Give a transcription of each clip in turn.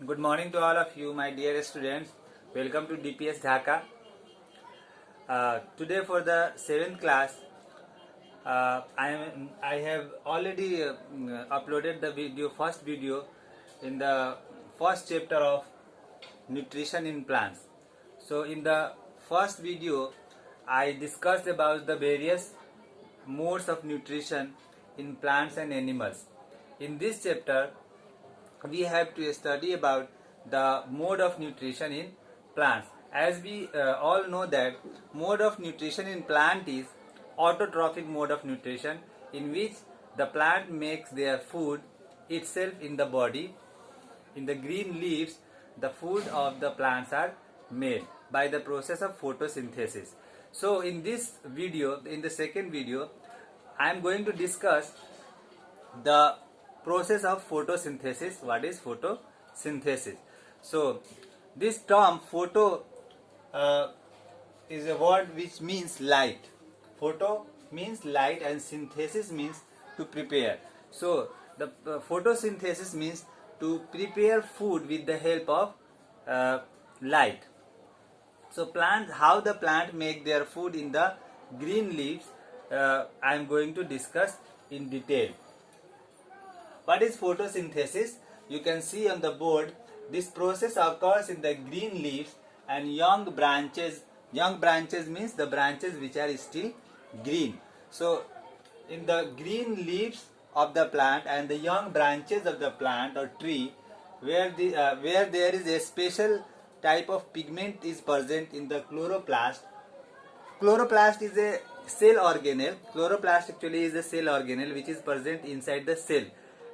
Good morning to all of you, my dear students. Welcome to DPS Dhaka. Today for the 7th class, I have already uploaded the first video in the first chapter of nutrition in plants. So in the first video, I discussed about the various modes of nutrition in plants and animals. In this chapter, we have to study about the mode of nutrition in plants. As we all know that mode of nutrition in plant is autotrophic mode of nutrition, in which the plant makes their food itself in the body. In the green leaves, the food of the plants are made by the process of photosynthesis. So in this video, in the second video, I am going to discuss the process of photosynthesis. What is photosynthesis? So this term photo is a word which means light. Photo means light and synthesis means to prepare. So the photosynthesis means to prepare food with the help of light. So plants, how the plant make their food in the green leaves, I am going to discuss in detail. What is photosynthesis? You can see on the board, this process occurs in the green leaves and young branches. Young branches means the branches which are still green. So in the green leaves of the plant and the young branches of the plant or tree, where there is a special type of pigment is present in the chloroplast. Chloroplast is a cell organelle. Chloroplast actually is a cell organelle which is present inside the cell,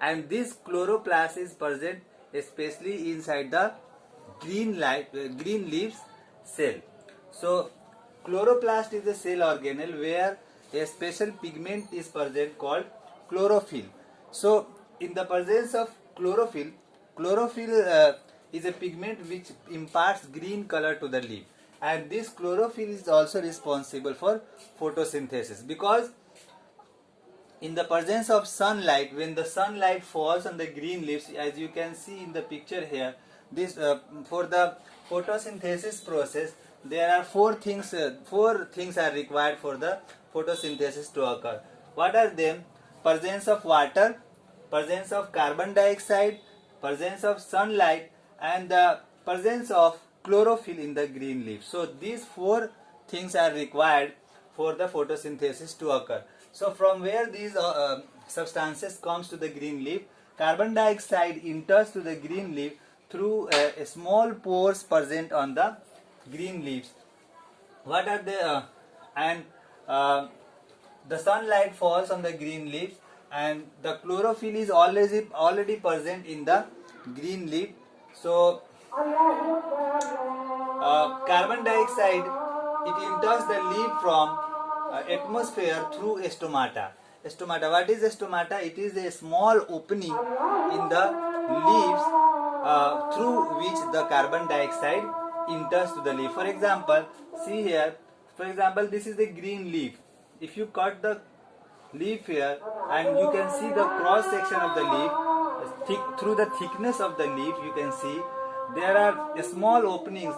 and this chloroplast is present especially inside the green leaves cell. So chloroplast is a cell organelle where a special pigment is present called chlorophyll. So in the presence of chlorophyll is a pigment which imparts green color to the leaf, and this chlorophyll is also responsible for photosynthesis, because in the presence of sunlight, when the sunlight falls on the green leaves, as you can see in the picture here, this for the photosynthesis process, there are four things are required for the photosynthesis to occur. What are them? Presence of water, presence of carbon dioxide, presence of sunlight, and the presence of chlorophyll in the green leaf. So these four things are required for the photosynthesis to occur. So from where these substances comes to the green leaf, carbon dioxide enters to the green leaf through a small pores present on the green leaves. What are the the sunlight falls on the green leaves, and the chlorophyll is already present in the green leaf. So carbon dioxide, it enters the leaf from atmosphere through stomata. Stomata. What is stomata? It is a small opening in the leaves through which the carbon dioxide enters to the leaf. For example, see here. For example, this is the green leaf. If you cut the leaf here, and you can see the cross section of the leaf, through the thickness of the leaf, you can see there are small openings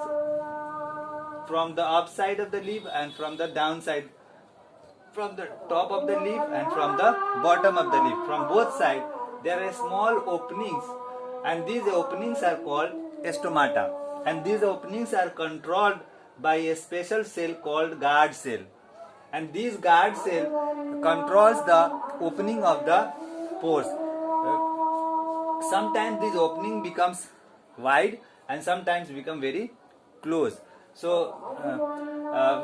from the upside of the leaf and from the downside, from the top of the leaf and from the bottom of the leaf. From both sides there are small openings, and these openings are called stomata, and these openings are controlled by a special cell called guard cell, and this guard cell controls the opening of the pores. Sometimes this opening becomes wide and sometimes become very close. So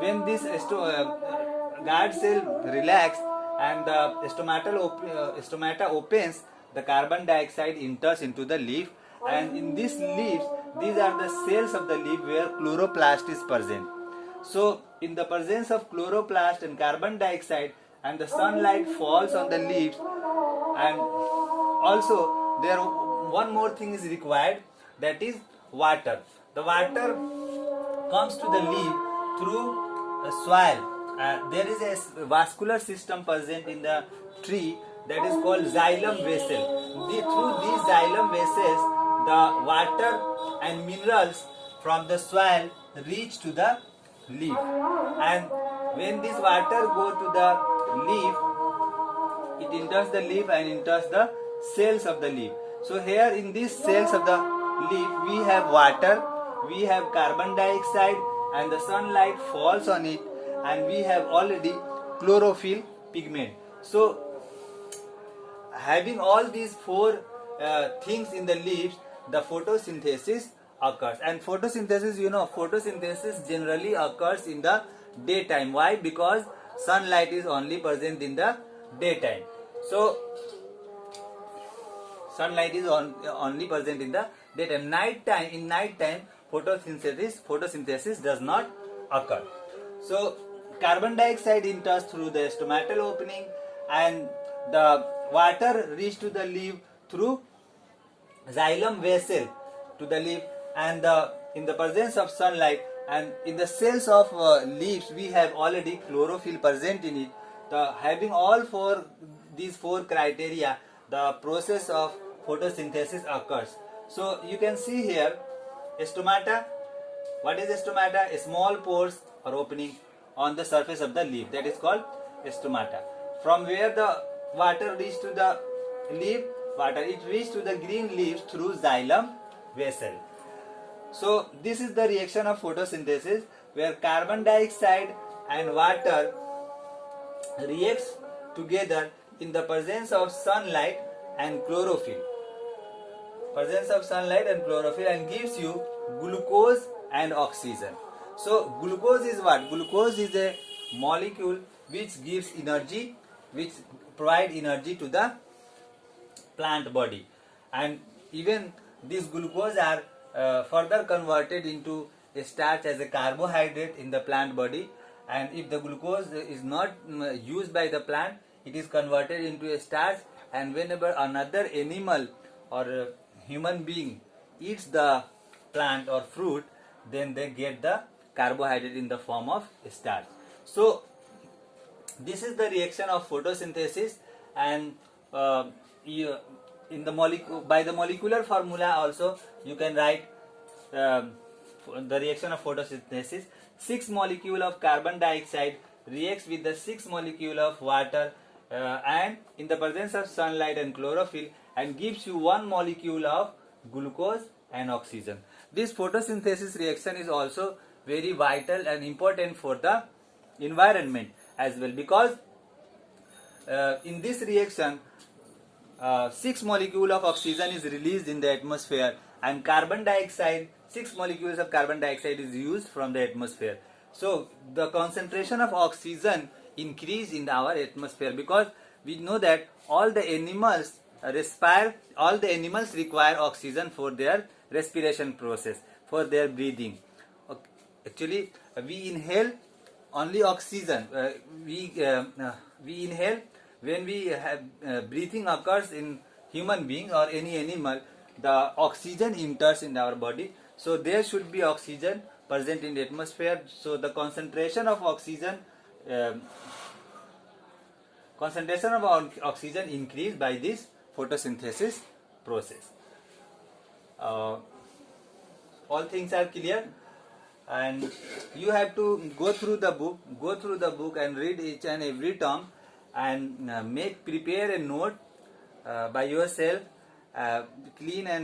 when this guard cell relax and the stomata opens, the carbon dioxide enters into the leaf, and in these leaves, these are the cells of the leaf where chloroplast is present. So in the presence of chloroplast and carbon dioxide, and the sunlight falls on the leaves, and also there one more thing is required, that is water. The water comes to the leaf through soil. There is a vascular system present in the tree, that is called xylem vessel. Through these xylem vessels, the water and minerals from the soil reach to the leaf, and when this water go to the leaf, it enters the leaf and enters the cells of the leaf. So here in these cells of the leaf we have water, we have carbon dioxide, and the sunlight falls on it, and we have already chlorophyll pigment. So having all these four things in the leaves, the photosynthesis occurs. And photosynthesis, photosynthesis generally occurs in the daytime. Why? Because sunlight is only present in the daytime. So sunlight is only present in the daytime. In night time photosynthesis does not occur. So carbon dioxide enters through the stomatal opening, and the water reaches to the leaf through xylem vessel to the leaf, and in the presence of sunlight and in the cells of leaves we have already chlorophyll present in it. Having all these four criteria, the process of photosynthesis occurs. So you can see here stomata. What is stomata? Small pores or opening on the surface of the leaf, that is called stomata. From where the water reaches to the leaf, it reaches to the green leaves through xylem vessel. So this is the reaction of photosynthesis, where carbon dioxide and water reacts together in the presence of sunlight and chlorophyll. And gives you glucose and oxygen. So glucose is what? Glucose is a molecule which gives energy, which provide energy to the plant body, and even these glucose are further converted into a starch as a carbohydrate in the plant body. And if the glucose is not used by the plant, it is converted into a starch, and whenever another animal or human being eats the plant or fruit, then they get the carbohydrate in the form of starch. So this is the reaction of photosynthesis, and in the by the molecular formula also you can write the reaction of photosynthesis. 6 molecule of carbon dioxide reacts with the 6 molecule of water and in the presence of sunlight and chlorophyll, and gives you 1 molecule of glucose and oxygen. This photosynthesis reaction is also very vital and important for the environment as well, because in this reaction 6 molecule of oxygen is released in the atmosphere, and 6 molecules of carbon dioxide is used from the atmosphere. So the concentration of oxygen increase in our atmosphere, because we know that all the animals require oxygen for their respiration process, for their breathing. Actually we inhale only oxygen. We inhale when we have breathing occurs in human being or any animal. The oxygen enters in our body, so there should be oxygen present in the atmosphere. So the concentration of oxygen increase by this photosynthesis process. All things are clear, and you have to go through the book and read each and every term, and prepare a note by yourself, clean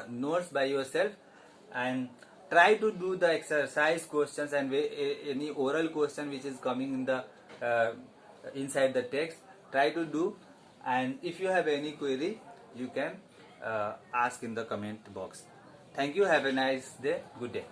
notes by yourself, and try to do the exercise questions and any oral question which is coming in the inside the text. Try to do, and if you have any query you can ask in the comment box. Thank you. Have a nice day. Good day.